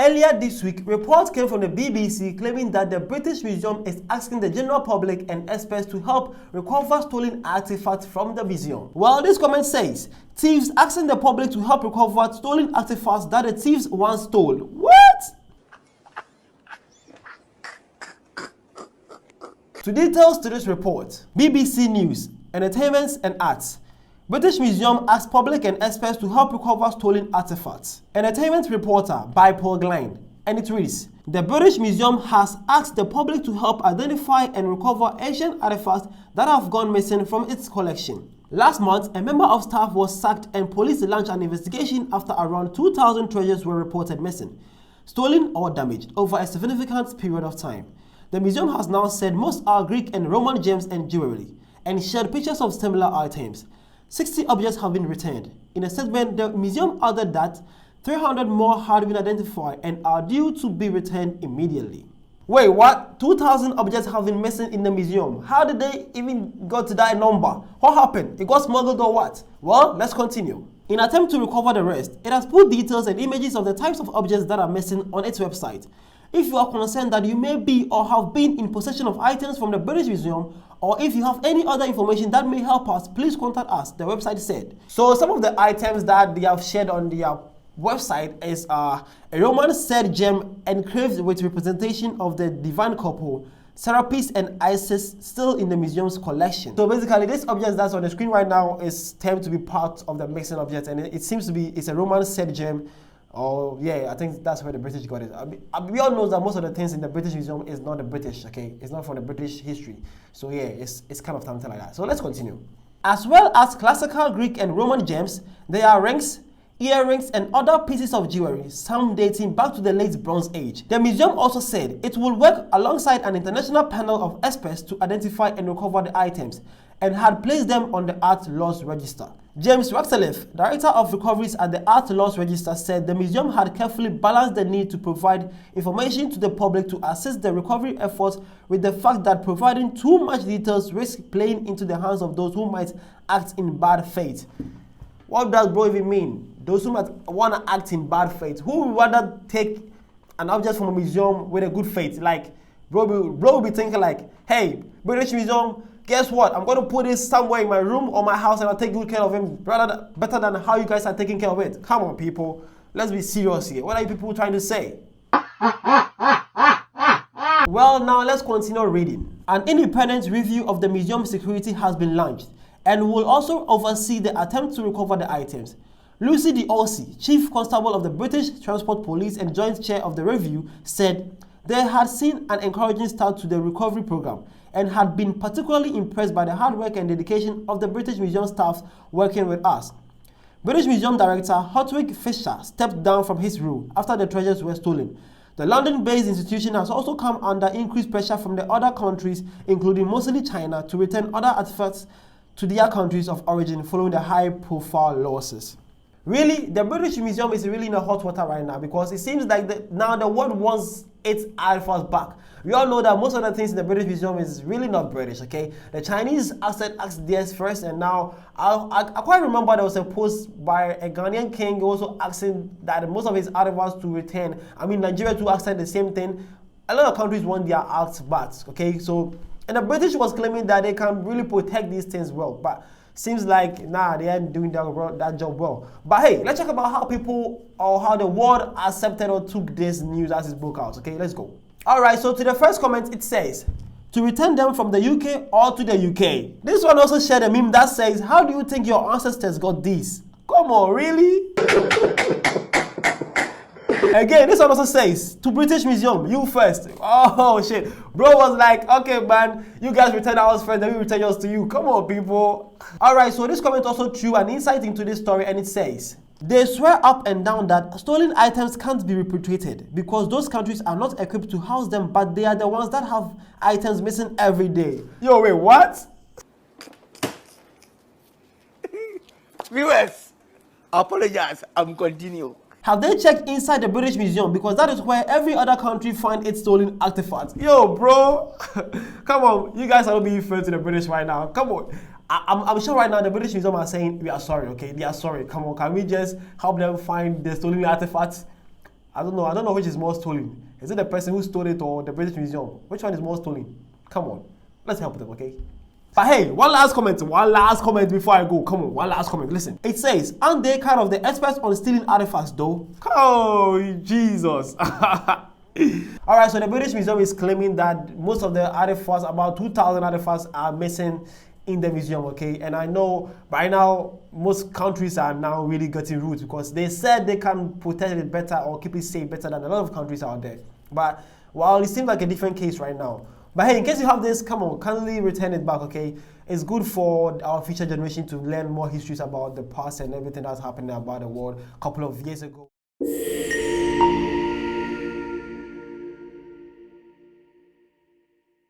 Earlier this week, reports came from the BBC claiming that the British Museum is asking the general public and experts to help recover stolen artifacts from the museum. Well, this comment says, thieves asking the public to help recover stolen artifacts that the thieves once stole. What? To details to this report, BBC News, Entertainment and Arts. British Museum asks public and experts to help recover stolen artifacts. Entertainment reporter by Paul Glein. And it reads, the British Museum has asked the public to help identify and recover ancient artifacts that have gone missing from its collection. Last month, a member of staff was sacked and police launched an investigation after around 2,000 treasures were reported missing, stolen or damaged over a significant period of time. The museum has now said most are Greek and Roman gems and jewelry, and shared pictures of similar items. 60 objects have been returned. In a statement, the museum added that 300 more had been identified and are due to be returned immediately. Wait, what? 2,000 objects have been missing in the museum. How did they even go to that number? What happened? It got smuggled or what? Well, let's continue. In an attempt to recover the rest, it has put details and images of the types of objects that are missing on its website. If you are concerned that you may be or have been in possession of items from the British Museum, or if you have any other information that may help us, please contact us, the website said. So some of the items that they have shared on their website is a Roman said gem engraved with representation of the divine couple, Serapis and Isis, still in the museum's collection. So basically, this object that's on the screen right now is termed to be part of the missing object, and it seems to be, it's a Roman said gem. Oh yeah, I think that's where the British got it. We all know that most of the things in the British Museum is not the British, okay? It's not from the British history. So yeah, it's kind of something like that. So let's continue. As well as classical Greek and Roman gems, there are rings, earrings, and other pieces of jewelry, some dating back to the late Bronze Age. The museum also said it will work alongside an international panel of experts to identify and recover the items, and had placed them on the Art Loss Register. James Waxeliff, Director of Recoveries at the Art Loss Register, said the museum had carefully balanced the need to provide information to the public to assist the recovery efforts with the fact that providing too much details risks playing into the hands of those who might act in bad faith. What does bro even mean? Those who might want to act in bad faith. Who would rather take an object from a museum with a good faith? Like, bro will be thinking like, hey, British Museum, guess what? I'm going to put this somewhere in my room or my house and I'll take good care of him better than how you guys are taking care of it. Come on, people. Let's be serious here. What are you people trying to say? Well, now let's continue reading. An independent review of the museum security has been launched and will also oversee the attempt to recover the items. Lucy D'Ossi, Chief Constable of the British Transport Police and Joint Chair of the review, said they had seen an encouraging start to the recovery program and had been particularly impressed by the hard work and dedication of the British Museum staff working with us. British Museum Director Hartwig Fisher stepped down from his role after the treasures were stolen. The London-based institution has also come under increased pressure from the other countries, including mostly China, to return other artifacts to their countries of origin following the high-profile losses. Really, the British Museum is really in the hot water right now because it seems like now the world wants its artifacts back. We all know that most of the things in the British Museum is really not British, okay? The Chinese asked theirs first, and now I quite remember there was a post by a Ghanaian king also asking that most of his artifacts to return. I mean, Nigeria too asked the same thing. A lot of countries want their arts back, okay? So, and the British was claiming that they can really protect these things well, but seems like, nah, they aren't doing that job well. But hey, let's talk about how people or how the world accepted or took this news as it broke out. Okay, let's go. All right, so to the first comment, it says, to return them from the UK or to the UK. This one also shared a meme that says, how do you think your ancestors got these? Come on, really? Again, this one also says, to British Museum, you first. Oh shit. Bro was like, okay man, you guys return ours first, then we return yours to you. Come on, people. Alright, so this comment also threw an insight into this story, and it says, they swear up and down that stolen items can't be repatriated because those countries are not equipped to house them, but they are the ones that have items missing every day. Yo, wait, what? Viewers, apologize, I'm continue. Have they checked inside the British Museum? Because that is where every other country finds its stolen artifacts. Yo, bro. Come on. You guys are not being fair to the British right now. Come on. I'm sure right now the British Museum are saying, we are sorry, okay? They are sorry. Come on. Can we just help them find the stolen artifacts? I don't know which is more stolen. Is it the person who stole it or the British Museum? Which one is more stolen? Come on, let's help them, okay? But hey, one last comment before I go. Come on, one last comment. Listen, it says, aren't they kind of the experts on stealing artifacts though? Oh, Jesus. Alright, so the British Museum is claiming that most of the artifacts, about 2,000 artifacts, are missing in the museum, okay? And I know by now most countries are now really getting rude because they said they can protect it better or keep it safe better than a lot of countries out there. But well, it seems like a different case right now. But hey, in case you have this, come on, kindly return it back, okay? It's good for our future generation to learn more histories about the past and everything that's happening about the world a couple of years ago.